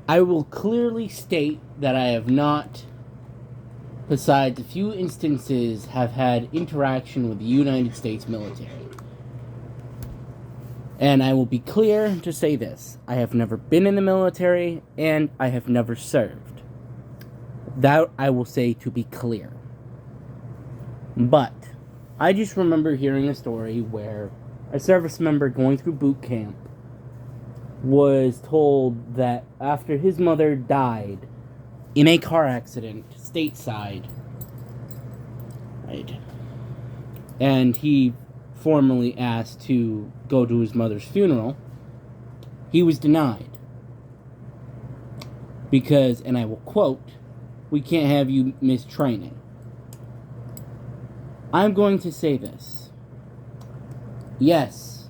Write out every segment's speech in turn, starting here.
I will clearly state that I have not, besides a few instances, have had interaction with the United States military. And I will be clear to say this. I have never been in the military, and I have never served. That I will say to be clear. But I just remember hearing a story where a service member going through boot camp was told that after his mother died in a car accident stateside, right, and he formally asked to go to his mother's funeral, he was denied. Because, and I will quote, "We can't have you miss training." I'm going to say this. Yes,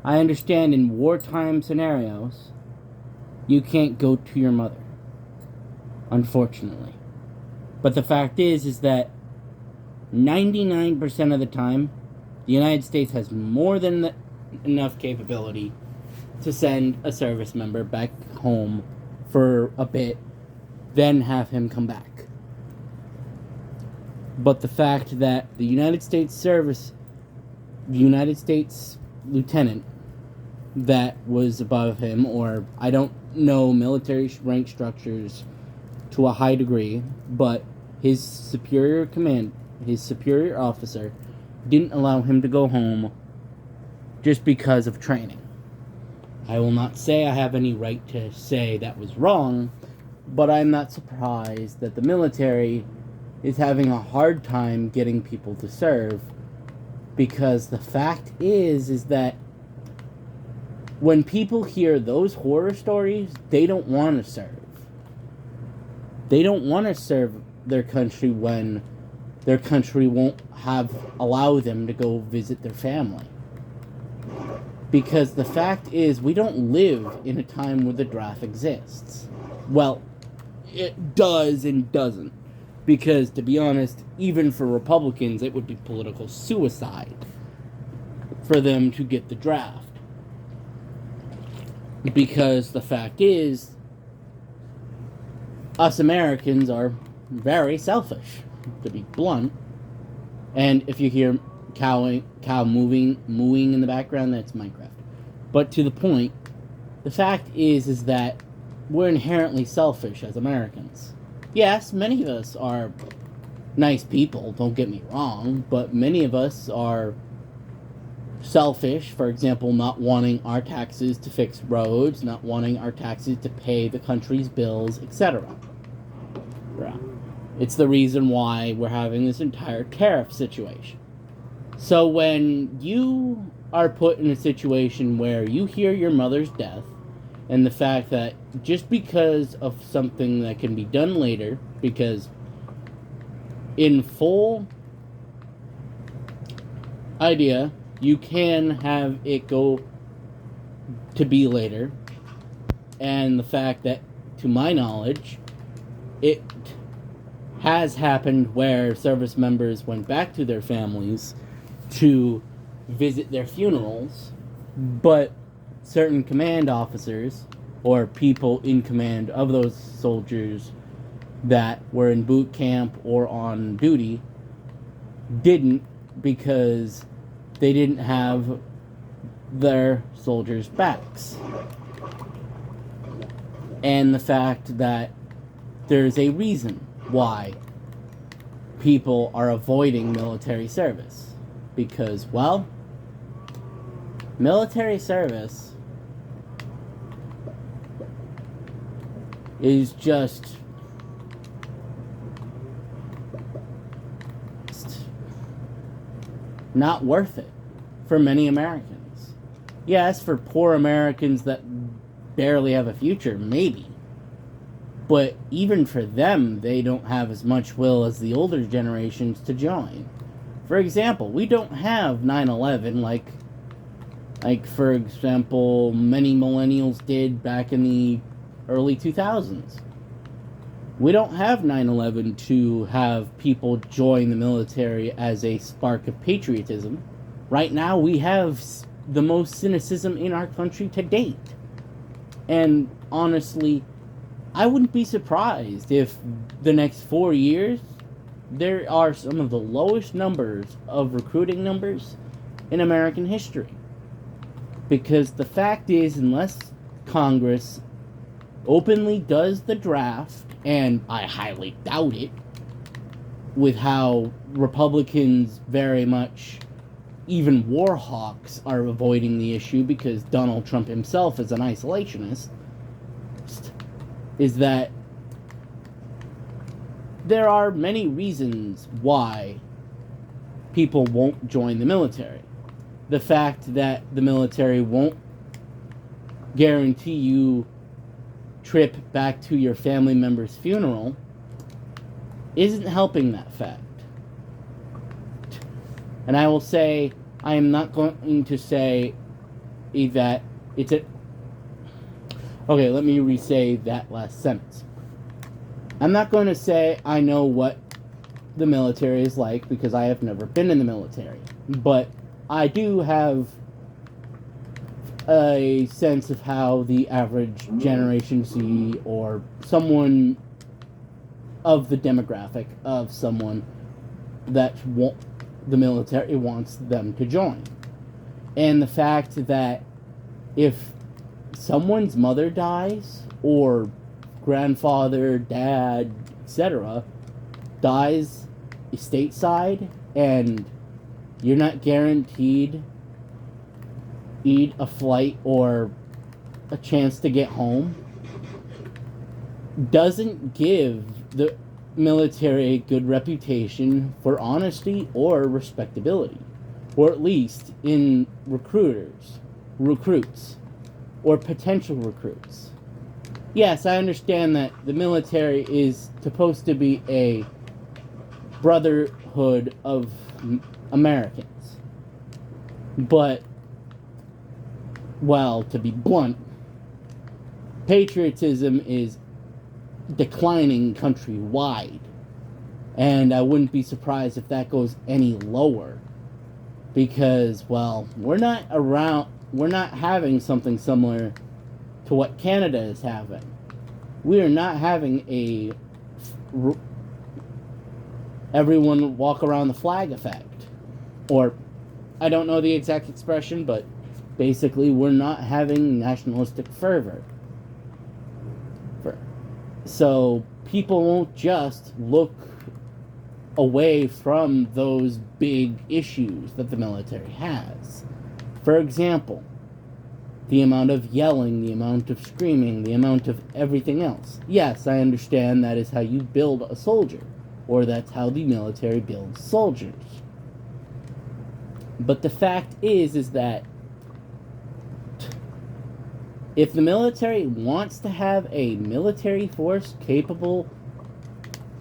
I understand in wartime scenarios, you can't go to your mother. Unfortunately. But the fact is that 99% of the time, the United States has more than enough capability to send a service member back home for a bit, then have him come back. But the fact that the United States lieutenant that was above him, or I don't know military rank structures to a high degree, but his superior officer didn't allow him to go home just because of training. I will not say I have any right to say that was wrong, but I'm not surprised that the military is having a hard time getting people to serve, because the fact is that when people hear those horror stories, they don't want to serve. They don't want to serve their country when their country won't allow them to go visit their family. Because the fact is, we don't live in a time where the draft exists. Well, it does and doesn't. Because, to be honest, even for Republicans, it would be political suicide for them to get the draft. Because the fact is, us Americans are very selfish, to be blunt. And if you hear cow mooing in the background, that's Minecraft. But to the point, the fact is that we're inherently selfish as Americans. Yes, many of us are nice people, don't get me wrong, but many of us are selfish. For example, not wanting our taxes to fix roads, not wanting our taxes to pay the country's bills, etc. It's the reason why we're having this entire tariff situation. So when you are put in a situation where you hear your mother's death, and the fact that just because of something that can be done later, because in full idea, you can have it go to be later, and the fact that, to my knowledge, it has happened where service members went back to their families to visit their funerals, but certain command officers or people in command of those soldiers that were in boot camp or on duty didn't, because they didn't have their soldiers' backs. And the fact that there's a reason why people are avoiding military service. Because, well, military service is just not worth it for many Americans. Yes, for poor Americans that barely have a future, maybe. But even for them, they don't have as much will as the older generations to join. For example, we don't have 9/11 like for example, many millennials did back in the early 2000s. We don't have 9/11 to have people join the military as a spark of patriotism. Right now, we have the most cynicism in our country to date. And honestly, I wouldn't be surprised if the next 4 years there are some of the lowest numbers of recruiting numbers in American history. Because the fact is, unless Congress openly does the draft, and I highly doubt it, with how Republicans very much, even war hawks, are avoiding the issue because Donald Trump himself is an isolationist, is that there are many reasons why people won't join the military. The fact that the military won't guarantee you trip back to your family member's funeral isn't helping that fact. And I will say, I am not going to say that it's a... Okay, let me re-say that last sentence. I'm not going to say I know what the military is like because I have never been in the military. But I do have a sense of how the average Generation Z or someone of the demographic of someone that the military wants them to join. And the fact that if someone's mother dies or grandfather, dad, etc. dies stateside and you're not guaranteed a flight or a chance to get home, doesn't give the military a good reputation for honesty or respectability, or at least in recruits, or potential recruits. Yes, I understand that the military is supposed to be a brotherhood of Americans, but, well, to be blunt, patriotism is declining countrywide, and I wouldn't be surprised if that goes any lower, because, well, we're not having something similar to what Canada is having. We are not having everyone walk around the flag effect, or I don't know the exact expression, but basically we're not having nationalistic fervor. So people won't just look away from those big issues that the military has. For example, the amount of yelling, the amount of screaming, the amount of everything else. Yes, I understand that is how you build a soldier, or that's how the military builds soldiers. But the fact is that if the military wants to have a military force capable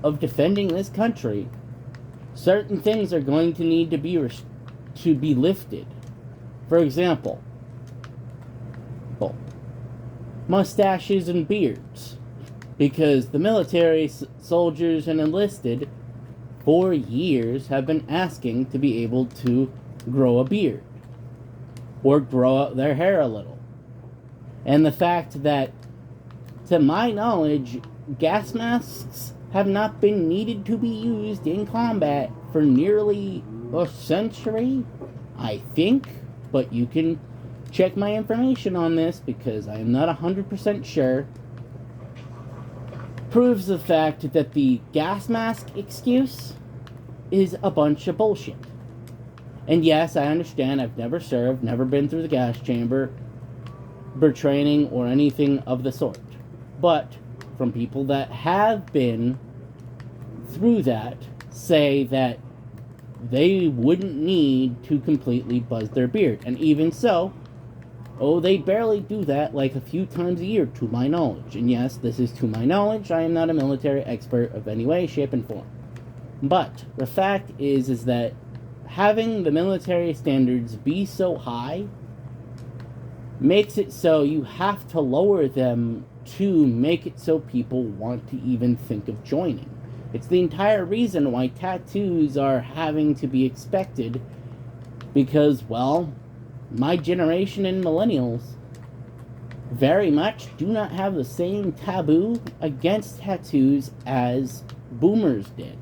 of defending this country, certain things are going to need to be lifted. For example, mustaches and beards, because the military soldiers and enlisted for years have been asking to be able to grow a beard or grow out their hair a little. And the fact that, to my knowledge, gas masks have not been needed to be used in combat for nearly a century, I think, but you can check my information on this because I am not 100% sure, proves the fact that the gas mask excuse is a bunch of bullshit. And yes, I understand, I've never served, never been through the gas chamber, training, or anything of the sort. But from people that have been through that, say that they wouldn't need to completely buzz their beard. And even so, they barely do that like a few times a year, to my knowledge. And yes, this is to my knowledge. I am not a military expert of any way, shape, and form. But the fact is that having the military standards be so high makes it so you have to lower them to make it so people want to even think of joining. It's the entire reason why tattoos are having to be expected, because, well, my generation and millennials very much do not have the same taboo against tattoos as boomers did,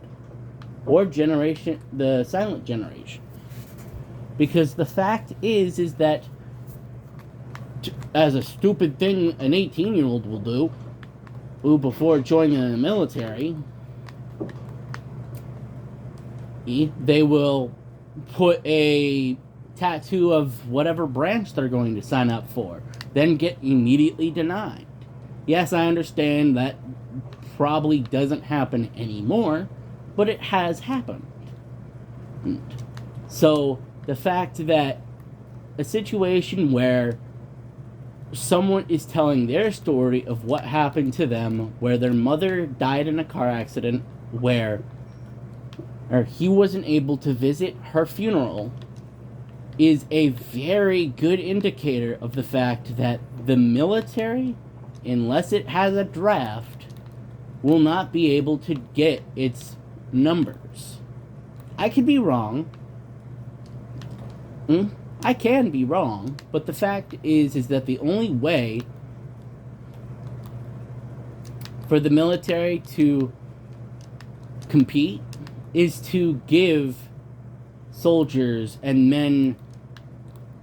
or the silent generation. Because the fact is that, as a stupid thing an 18-year-old will do, who before joining the military, they will put a tattoo of whatever branch they're going to sign up for, then get immediately denied. Yes, I understand that probably doesn't happen anymore, but it has happened. So the fact that a situation where someone is telling their story of what happened to them, where their mother died in a car accident, where he wasn't able to visit her funeral, is a very good indicator of the fact that the military, unless it has a draft, will not be able to get its numbers. I could be wrong. I can be wrong, but the fact is that the only way for the military to compete is to give soldiers and men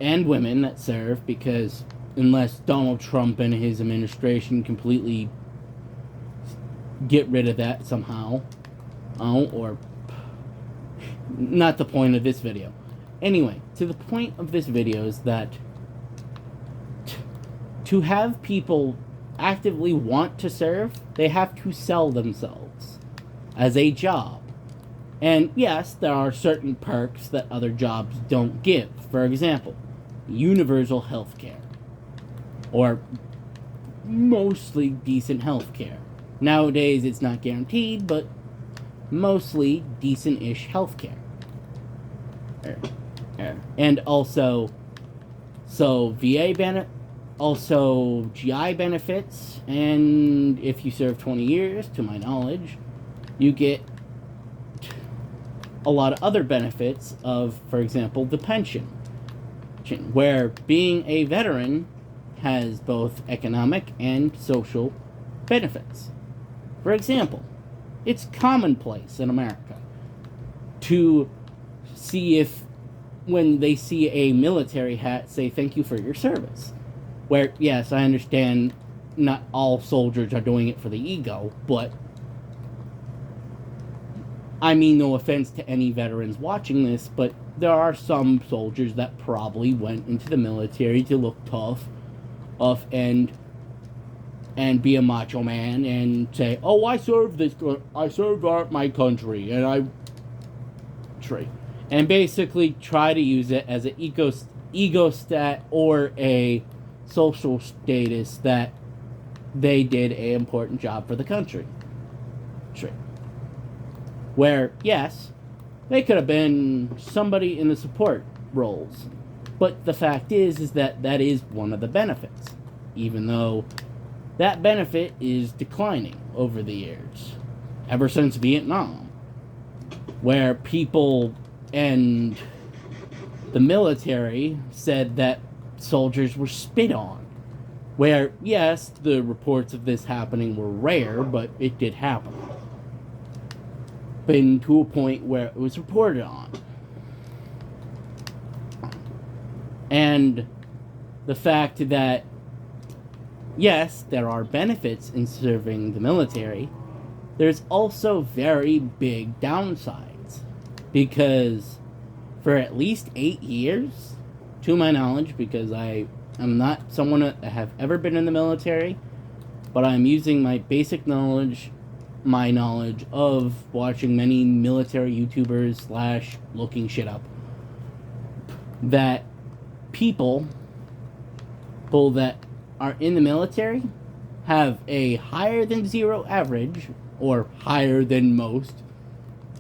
and women that serve, because unless Donald Trump and his administration completely get rid of that somehow, or not the point of this video. Anyway, to the point of this video is that to have people actively want to serve, they have to sell themselves as a job. And yes, there are certain perks that other jobs don't give. For example, universal health care, or mostly decent health care. Nowadays it's not guaranteed, but mostly decent-ish health care. And also, also GI benefits, and if you serve 20 years, to my knowledge, you get a lot of other benefits of, for example, the pension, where being a veteran has both economic and social benefits. For example, it's commonplace in America to see if, when they see a military hat, say thank you for your service. Where, yes, I understand not all soldiers are doing it for the ego, but I mean no offense to any veterans watching this, but there are some soldiers that probably went into the military to look tough and be a macho man and say, oh, I served my country, and I trade. And basically try to use it as an ego stat or a social status that they did an important job for the country. Where, yes, they could have been somebody in the support roles. But the fact is that that is one of the benefits. Even though that benefit is declining over the years. Ever since Vietnam. Where people and the military said that soldiers were spit on. Where, yes, the reports of this happening were rare, but it did happen. Been to a point where it was reported on. And the fact that, yes, there are benefits in serving the military, there's also very big downsides. Because for at least 8 years, to my knowledge, because I am not someone that have ever been in the military, but I'm using my basic knowledge, my knowledge of watching many military YouTubers / looking shit up, that people that are in the military have a higher than zero average, or higher than most,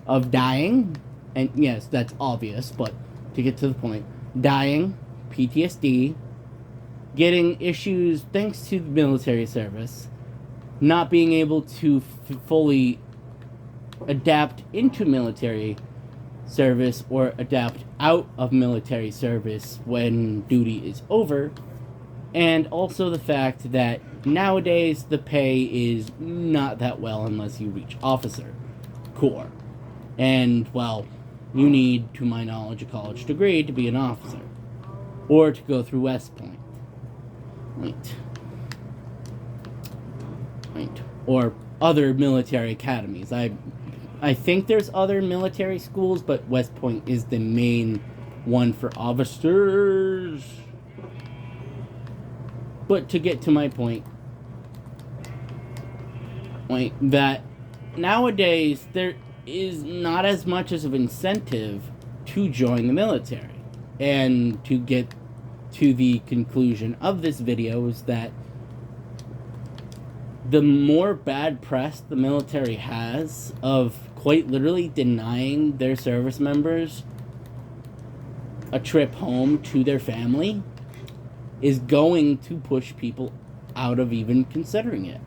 of dying. And yes, that's obvious, but to get to the point, dying, PTSD, getting issues thanks to the military service, not being able to fully adapt into military service or adapt out of military service when duty is over, And also the fact that nowadays the pay is not that well unless you reach officer corps. And, well, you need, to my knowledge, a college degree to be an officer. Or to go through West Point. Right. Or other military academies. I think there's other military schools, but West Point is the main one for officers. But to get to my point, that nowadays there is not as much as an incentive to join the military. And to get to the conclusion of this video is that the more bad press the military has of quite literally denying their service members a trip home to their family is going to push people out of even considering it.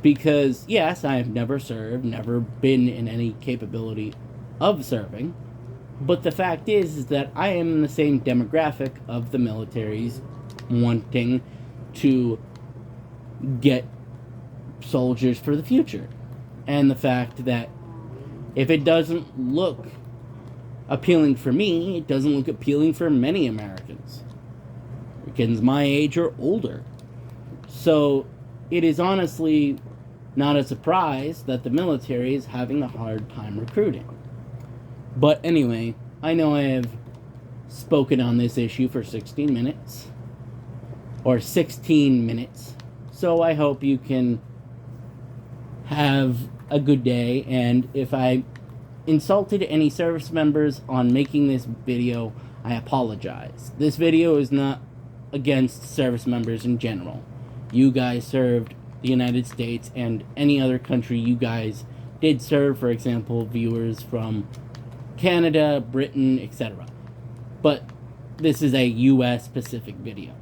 Because, yes, I have never served, never been in any capability of serving, but the fact is that I am in the same demographic of the militaries wanting to get soldiers for the future. And the fact that if it doesn't look appealing for me, it doesn't look appealing for many Americans. Americans my age or older. So it is honestly not a surprise that the military is having a hard time recruiting. But anyway, I know I have spoken on this issue for 16 minutes. Or 16 minutes. So I hope you can have a good day. And if I insulted any service members on making this video, I apologize. This video is not against service members in general. You guys served the United States and any other country you guys did serve, for example, viewers from Canada, Britain, etc. But this is a US specific video.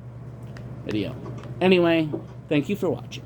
Anyway, thank you for watching.